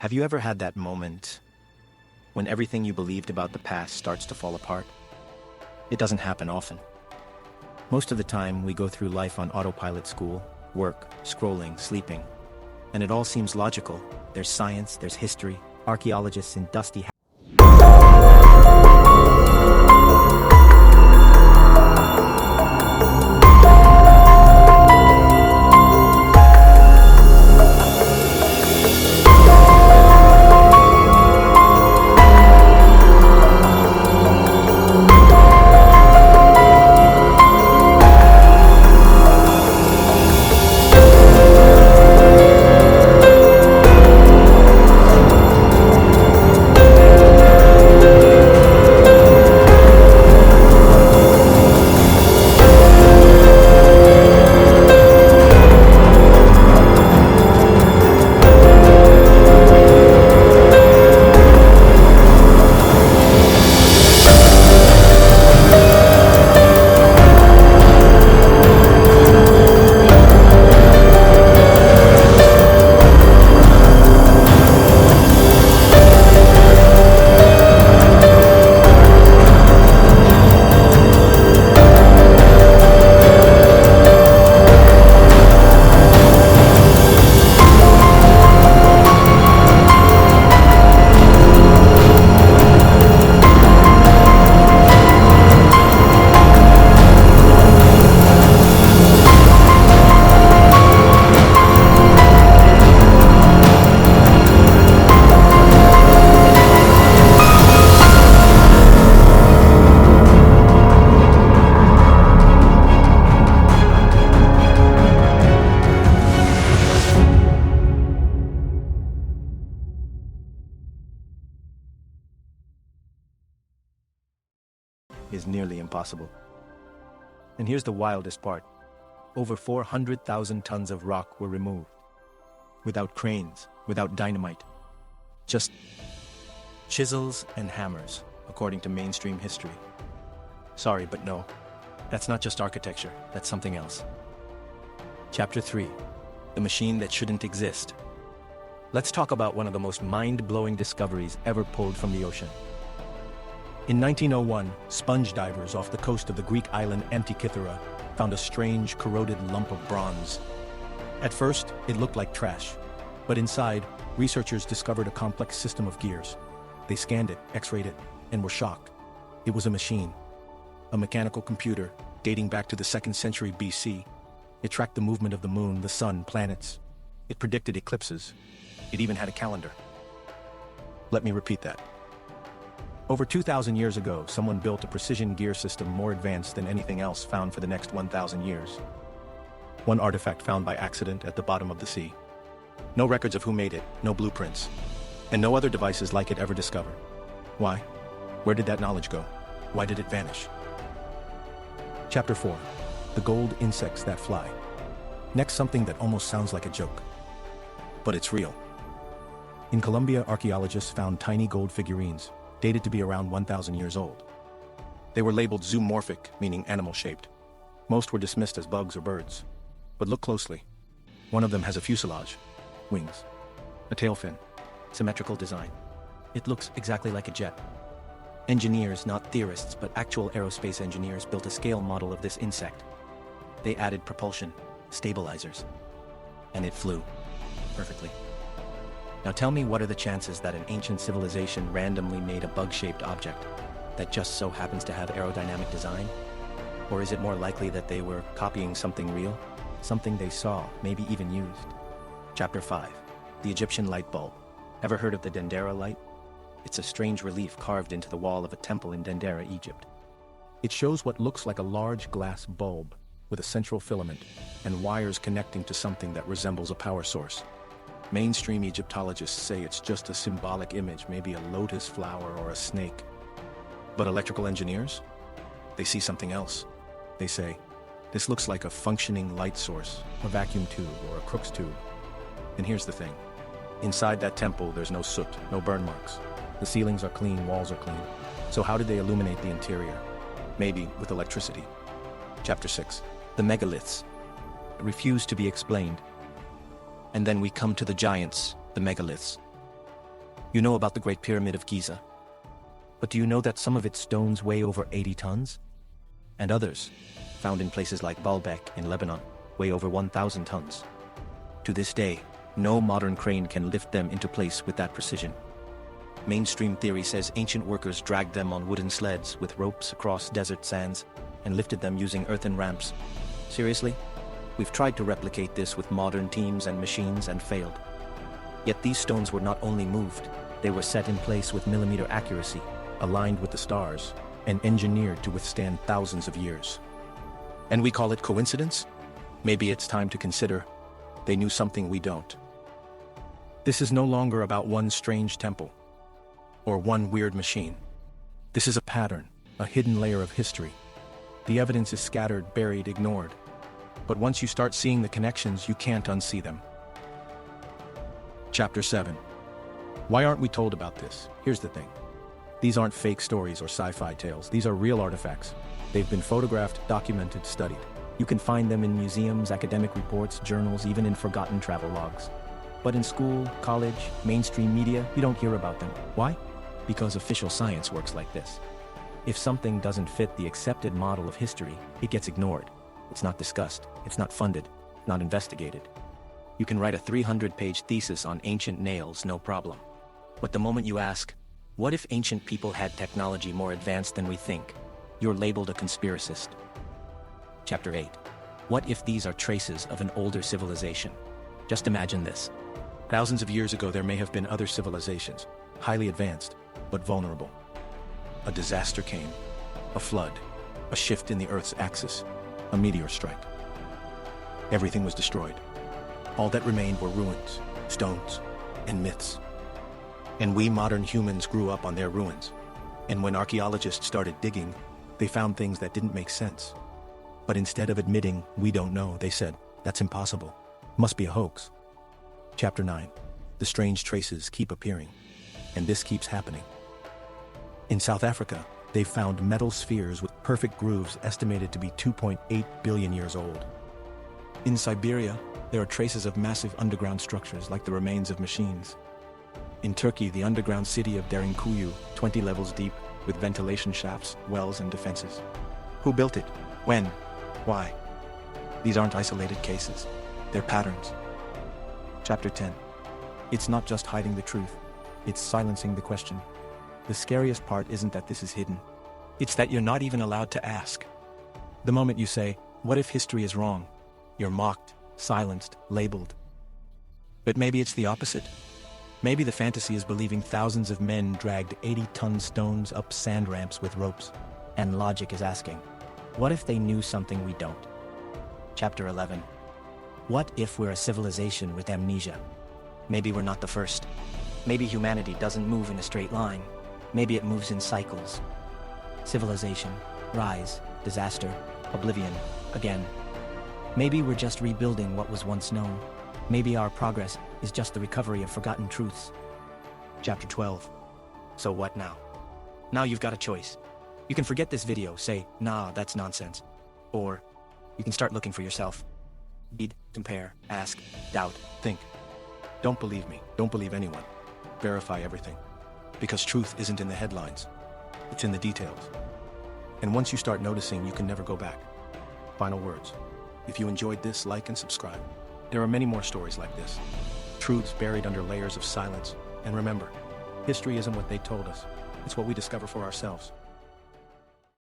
Have you ever had that moment when everything you believed about the past starts to fall apart? It doesn't happen often. Most of the time, we go through life on autopilot: school, work, scrolling, sleeping. And it all seems logical. There's science, there's history, archaeologists in dusty is nearly impossible. And here's the wildest part. Over 400,000 tons of rock were removed. Without cranes, without dynamite. Just chisels and hammers, according to mainstream history. Sorry, but no. That's not just architecture, that's something else. Chapter 3. The machine that shouldn't exist. Let's talk about one of the most mind-blowing discoveries ever pulled from the ocean. In 1901, sponge divers off the coast of the Greek island Antikythera found a strange, corroded lump of bronze. At first, it looked like trash, but inside, researchers discovered a complex system of gears. They scanned it, x-rayed it, and were shocked. It was a machine, a mechanical computer dating back to the 2nd century BC. It tracked the movement of the moon, the sun, planets. It predicted eclipses. It even had a calendar. Let me repeat that. Over 2,000 years ago, someone built a precision gear system more advanced than anything else found for the next 1,000 years. One artifact found by accident at the bottom of the sea. No records of who made it, no blueprints, and no other devices like it ever discovered. Why? Where did that knowledge go? Why did it vanish? Chapter 4. The gold insects that fly. Next, something that almost sounds like a joke. But it's real. In Colombia, archaeologists found tiny gold figurines, dated to be around 1,000 years old. They were labeled zoomorphic, meaning animal-shaped. Most were dismissed as bugs or birds. But look closely. One of them has a fuselage, wings, a tail fin, symmetrical design. It looks exactly like a jet. Engineers, not theorists, but actual aerospace engineers, built a scale model of this insect. They added propulsion, stabilizers, and it flew perfectly. Now tell me, what are the chances that an ancient civilization randomly made a bug-shaped object that just so happens to have aerodynamic design? Or is it more likely that they were copying something real? Something they saw, maybe even used? Chapter 5. The Egyptian light bulb. Ever heard of the Dendera light? It's a strange relief carved into the wall of a temple in Dendera, Egypt. It shows what looks like a large glass bulb with a central filament and wires connecting to something that resembles a power source. Mainstream Egyptologists say it's just a symbolic image, maybe a lotus flower or a snake. But electrical engineers? They see something else. They say, this looks like a functioning light source, a vacuum tube or a Crookes tube. And here's the thing. Inside that temple, there's no soot, no burn marks. The ceilings are clean, walls are clean. So how did they illuminate the interior? Maybe with electricity. Chapter 6. The megaliths. Refuse to be explained. And then we come to the giants, the megaliths. You know about the Great Pyramid of Giza. But do you know that some of its stones weigh over 80 tons? And others, found in places like Baalbek in Lebanon, weigh over 1,000 tons. To this day, no modern crane can lift them into place with that precision. Mainstream theory says ancient workers dragged them on wooden sleds with ropes across desert sands and lifted them using earthen ramps. Seriously? We've tried to replicate this with modern teams and machines and failed. Yet these stones were not only moved, they were set in place with millimeter accuracy, aligned with the stars, and engineered to withstand thousands of years. And we call it coincidence? Maybe it's time to consider they knew something we don't. This is no longer about one strange temple or one weird machine. This is a pattern, a hidden layer of history. The evidence is scattered, buried, ignored. But once you start seeing the connections, you can't unsee them. Chapter 7. Why aren't we told about this? Here's the thing. These aren't fake stories or sci-fi tales. These are real artifacts. They've been photographed, documented, studied. You can find them in museums, academic reports, journals, even in forgotten travel logs. But in school, college, mainstream media, you don't hear about them. Why? Because official science works like this. If something doesn't fit the accepted model of history, it gets ignored. It's not discussed. It's not funded. Not investigated. You can write a 300-page thesis on ancient nails, no problem. But the moment you ask, what if ancient people had technology more advanced than we think? You're labeled a conspiracist. Chapter 8. What if these are traces of an older civilization? Just imagine this. Thousands of years ago, there may have been other civilizations, highly advanced, but vulnerable. A disaster came, a flood, a shift in the Earth's axis, a meteor strike. Everything was destroyed. All that remained were ruins, stones, and myths. And we modern humans grew up on their ruins. And when archaeologists started digging, they found things that didn't make sense. But instead of admitting, we don't know, they said, that's impossible. Must be a hoax. Chapter 9. The strange traces keep appearing. And this keeps happening. In South Africa, they've found metal spheres with perfect grooves estimated to be 2.8 billion years old. In Siberia, there are traces of massive underground structures like the remains of machines. In Turkey, the underground city of Derinkuyu, 20 levels deep, with ventilation shafts, wells, and defenses. Who built it? When? Why? These aren't isolated cases. They're patterns. Chapter 10. It's not just hiding the truth. It's silencing the question. The scariest part isn't that this is hidden. It's that you're not even allowed to ask. The moment you say, what if history is wrong? You're mocked, silenced, labeled. But maybe it's the opposite. Maybe the fantasy is believing thousands of men dragged 80-ton stones up sand ramps with ropes. And logic is asking, what if they knew something we don't? Chapter 11. What if we're a civilization with amnesia? Maybe we're not the first. Maybe humanity doesn't move in a straight line. Maybe it moves in cycles. Civilization, rise, disaster, oblivion, again. Maybe we're just rebuilding what was once known. Maybe our progress is just the recovery of forgotten truths. Chapter 12. So what now? Now you've got a choice. You can forget this video, say, nah, that's nonsense. Or you can start looking for yourself. Read, compare, ask, doubt, think. Don't believe me. Don't believe anyone. Verify everything. Because truth isn't in the headlines. It's in the details. And once you start noticing, you can never go back. Final words. If you enjoyed this, like and subscribe. There are many more stories like this. Truths buried under layers of silence. And remember, history isn't what they told us. It's what we discover for ourselves.